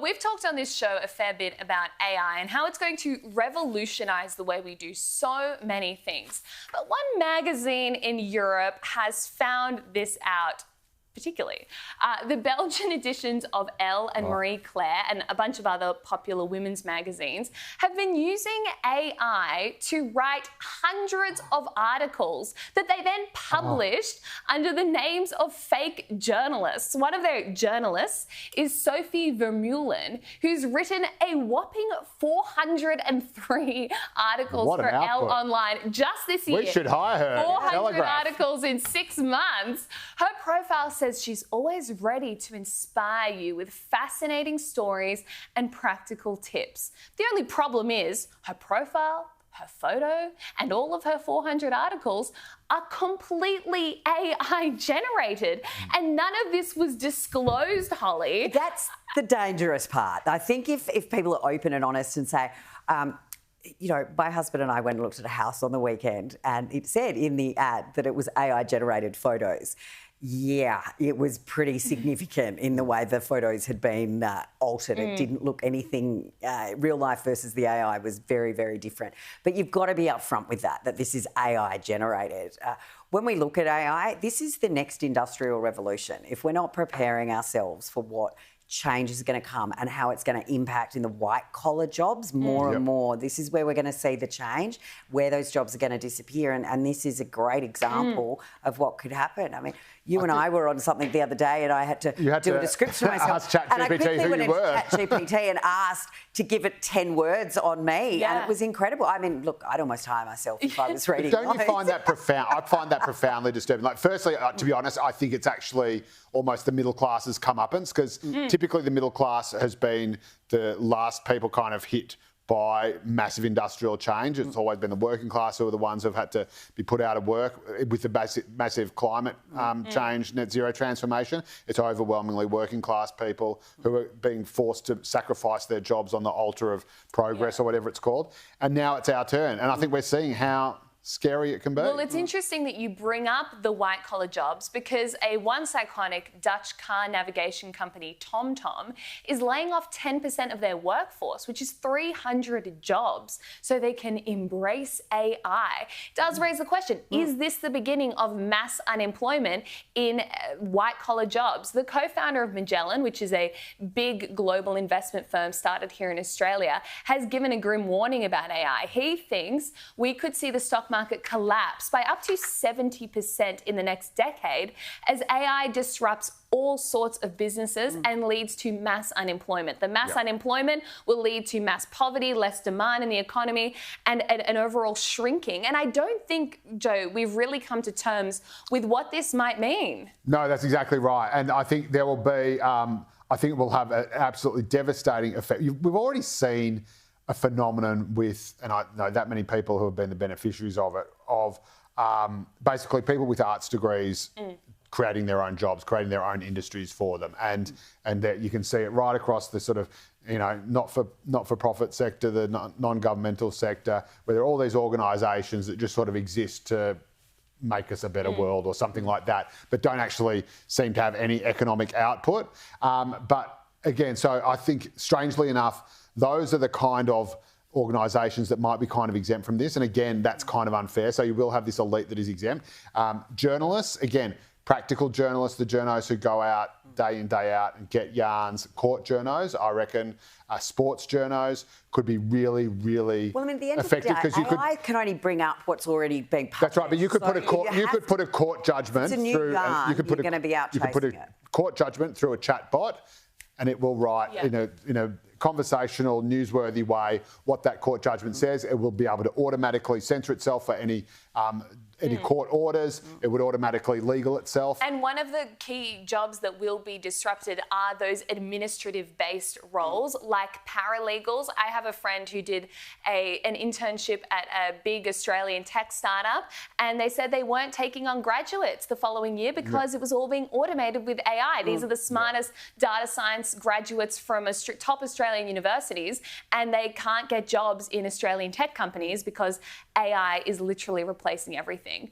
we've talked on this show a fair bit about AI and how it's going to revolutionise the way we do so many things. But one magazine in Europe has found this out particularly. The Belgian editions of Elle and Marie Claire and a bunch of other popular women's magazines have been using AI to write hundreds of articles that they then published under the names of fake journalists. One of their journalists is Sophie Vermeulen, who's written a whopping 403 articles for Elle Online just this year. We should hire her. 400 articles in 6 months. Her profile says she's always ready to inspire you with fascinating stories and practical tips. The only problem is her profile, her photo, and all of her 400 articles are completely AI generated. And none of this was disclosed, Holly. That's the dangerous part. I think if people are open and honest and say, you know, my husband and I went and looked at a house on the weekend and it said in the ad that it was AI generated photos. Yeah, it was pretty significant in the way the photos had been altered. It didn't look anything, real life versus the AI was very, very different. But you've got to be upfront with that this is AI generated. When we look at AI, this is the next industrial revolution. If we're not preparing ourselves for what change is going to come and how it's going to impact in the white-collar jobs more and more. This is where we're going to see the change, where those jobs are going to disappear, and this is a great example of what could happen. I mean, you and I were on something the other day and I had to do a description of myself. And I quickly went into ChatGPT and asked to give it 10 words on me, and it was incredible. I mean, look, I'd almost hire myself if I was reading. Don't you find that profound? I find that profoundly disturbing. Like, firstly, to be honest, I think it's actually almost the middle class's comeuppance, because typically the middle class has been the last people kind of hit by massive industrial change. It's always been the working class who are the ones who have had to be put out of work with the massive climate change, net zero transformation. It's overwhelmingly working class people who are being forced to sacrifice their jobs on the altar of progress or whatever it's called. And now it's our turn. And I think we're seeing how scary it can be. Well, it's interesting that you bring up the white-collar jobs, because a once iconic Dutch car navigation company, TomTom, is laying off 10% of their workforce, which is 300 jobs, so they can embrace AI. It does raise the question, is this the beginning of mass unemployment in white-collar jobs? The co-founder of Magellan, which is a big global investment firm started here in Australia, has given a grim warning about AI. He thinks we could see the stock market collapse by up to 70% in the next decade as AI disrupts all sorts of businesses and leads to mass unemployment. The mass unemployment will lead to mass poverty, less demand in the economy, and an overall shrinking. And I don't think, Joe, we've really come to terms with what this might mean. No, that's exactly right. And I think there will be, I think it will have an absolutely devastating effect. We've already seen a phenomenon with, and I know that many people who have been the beneficiaries of it, of basically people with arts degrees creating their own jobs, creating their own industries for them, and that you can see it right across the sort of, you know, not for profit sector, the non-governmental sector, where there are all these organisations that just sort of exist to make us a better world or something like that, but don't actually seem to have any economic output. But again, so I think, strangely enough, those are the kind of organisations that might be kind of exempt from this. And again, that's kind of unfair. So you will have this elite that is exempt. Journalists, again, practical journalists, the journos who go out day in, day out and get yarns. Court journos, I reckon, sports journos could be really, really effective. Because AI can only bring up what's already been published. That's right, but you could put a court, put a court judgment through. You could put a court judgment through a chat bot, and it will write in a conversational, newsworthy way what that court judgment says. It will be able to automatically censor itself for any court orders. It would automatically legal itself. And one of the key jobs that will be disrupted are those administrative-based roles, like paralegals. I have a friend who did an internship at a big Australian tech startup, and they said they weren't taking on graduates the following year because it was all being automated with AI. These are the smartest data science graduates from top Australian universities, and they can't get jobs in Australian tech companies because AI is literally replacing everything.